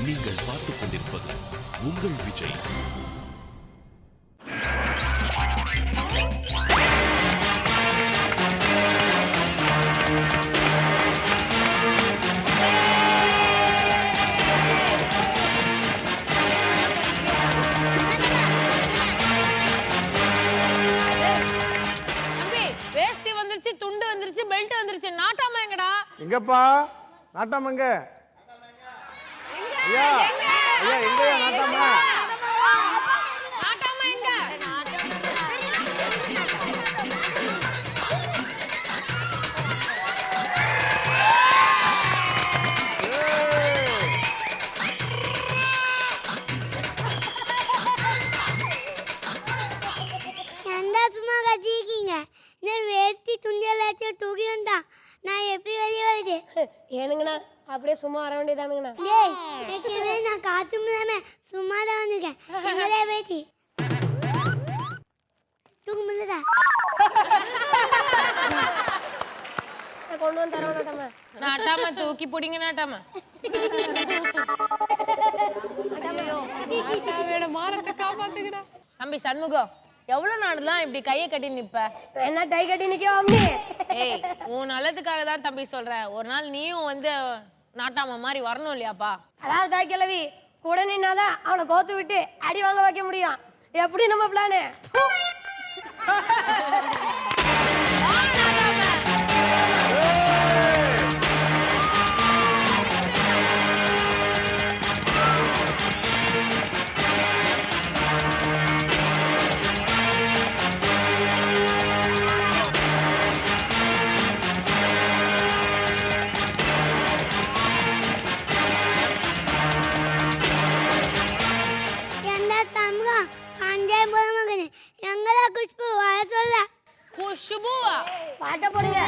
நீங்கள் பார்த்துக் கொண்டிருப்பது உங்கள் விஜய். துண்டு வந்துருச்சு, பெல்ட் வந்துருச்சு. நாட்டாம எங்கடா? எங்கப்பா நாட்டாம எங்க? ஐயா ஐயா எங்கயா நாட்டாம? நாட்டாம எங்க? எந்த சும்மா கத்திருக்கீங்க? நான் வேஸ்டி துண்டியலாச்சும் தூக்கி வந்தா நான் எப்படி வெளியே வருது? ஏனுங்கண்ணா அப்படியே சும்மா வர வேண்டியதானுங்கண்ணா. ஏய் ஏற்கனவே நான் காத்து இல்லாம சும்மா தான் வந்திருக்கேன். எங்களே வேட்டி தூக்க முடியலதா? கொண்டு வந்து தரவா நாட்டாம? நாட்டாம தூக்கி பிடிங்க நாட்டாம. மானத்தை காப்பாத்துக்கிறா. தம்பி சண்முகம், எவ்வளவு நாள் தான் இப்படி கையை கட்டி நிப்ப? என்ன டை கட்டி நிக்கோ அம்மி? ஏய், உன் நல்லதுக்காக தான் தம்பி சொல்றேன். ஒரு நாள் நீயும் வந்து நாட்டாம மாதிரி வரணும் இல்லையாப்பா? அதாவது தாய் கிழவி கூட நின்னாதான் அவனை கோத்து விட்டு அடி வாங்க வைக்க முடியும். எப்படி நம்ம பிளானு? குஷ்புவா பாட்ட போடுங்க.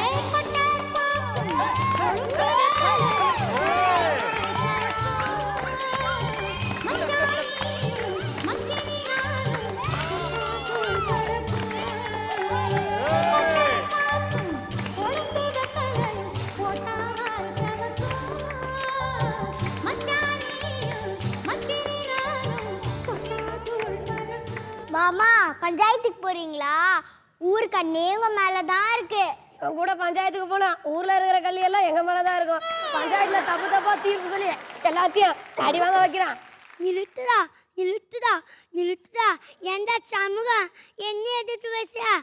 மாமா பஞ்சாயத்துக்கு போறீங்களா? ஊர் கண்ணே உங்க மேலதான் இருக்கு. இவன் கூட பஞ்சாயத்துக்கு போனா ஊர்ல இருக்கிற கல்லி எல்லாம் எங்க மேலதான் இருக்கும். பஞ்சாயத்துல தப்பு தப்பா தீர்ப்பு சொல்லி எல்லாத்தையும் அடி வாங்க வைக்கிறான். நிறுத்துதா நிறுத்துதா நிறுத்துதா. எந்த சமூகம் என்ன எதிர்த்து பேசுறா?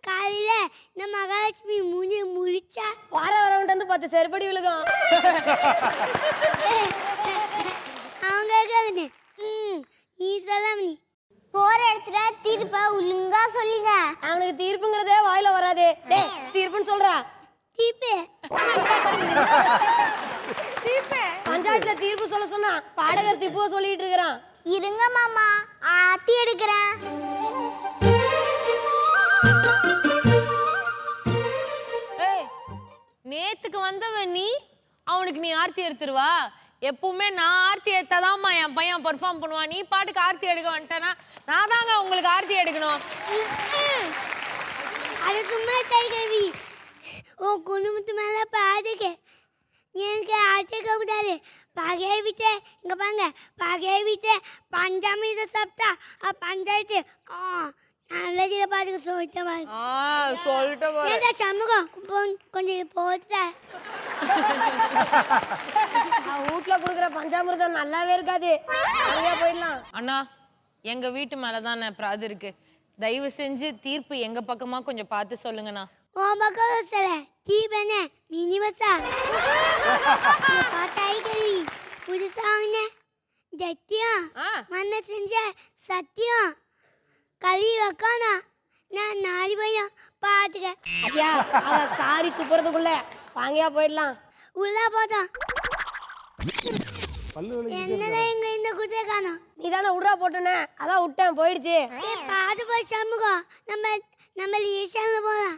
காலையில இந்த மகாலட்சுமி மூஞ்சி முழிச்சா வார வரவன்ட்டு வந்து 10 செருப்படி விழுகும். அவங்க கேக்குது. நீ சொல்ல நீ போற இடத்துல தீர்ப்ப ஒழுங்கா சொல்லுங்க. அவனுக்கு தீர்ப்புங்கிறதே வாயில வராதே. டேய் தீர்ப்புன்னு சொல்றா. தீர்ப்பு தீர்ப்பு பஞ்சாயத்துல தீர்ப்பு சொல்ல சொன்னா பாடகர் திப்புவ சொல்லிட்டு இருக்கிறான். இருங்க மாமா ஆத்தி எடுக்கிறேன். நேத்துக்கு வந்தவன் நீ, அவனுக்கு நீ ஆர்த்தி எடுத்துருவா? எப்பவுமே நான் ஆர்த்தி எடுத்தாதாம்மா என் பையன் பெர்ஃபார்ம் பண்ணுவான். நீ பாட்டுக்கு ஆர்த்தி எடுக்க வந்துட்டேன்னா நான் தாங்க உங்களுக்கு ஆர்த்தி எடுக்கணும். அது சும்மா கைகவி ஓ குடும்பத்து மேல பாதுக எனக்கு ஆர்த்தி கூடாது. பகையை விட்டு இங்க பாங்க, பகையை விட்டு பஞ்சாமிரத சாப்பிட்டா பஞ்சாயத்து நல்லதில பாத்துக்க சொல்லிட்ட பாருங்க. சொல்லிட்ட சமூகம் கொஞ்சம் போட்டு வீட்டுல குடுக்குற பஞ்சாமிரதம் நல்லாவே இருக்காது. அங்கேயே போயிடலாம். அண்ணா, எங்க வீட்டு மேலதான் அது இருக்கு. தயவு செஞ்சு தீர்ப்பு எங்க பக்கமா கொஞ்சம் பார்த்து சொல்லுங்கண்ணா. உன் பக்கம் சொல்ல தீபன மினிவசா பாத்தாய் கருவி புதுசாங்க சத்தியம் மண்ண செஞ்ச சத்தியம் கழுவி வைக்கணும். நான் 4 பையன் பாத்துக்க. ஐயா அவ காரி துப்புறதுக்குள்ள வாங்கியா போயிடலாம். உள்ள போதான் என்னதான் எங்க இந்த குட்டை காணோம். நீ தானே உட்ரா போட்டுன, அதான் விட்டேன் போயிடுச்சு. பாத்து போய் சமூகம் நம்ம ஈஷான்ல போலாம்.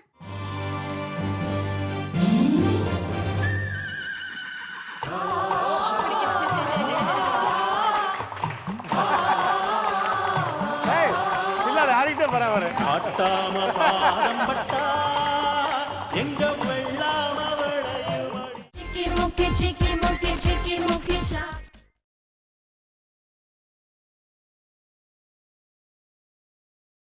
ஆட்டாம பாடம் பட்டா எங்க வெள்ளாம Chicky muki chicky muki chicky muki cha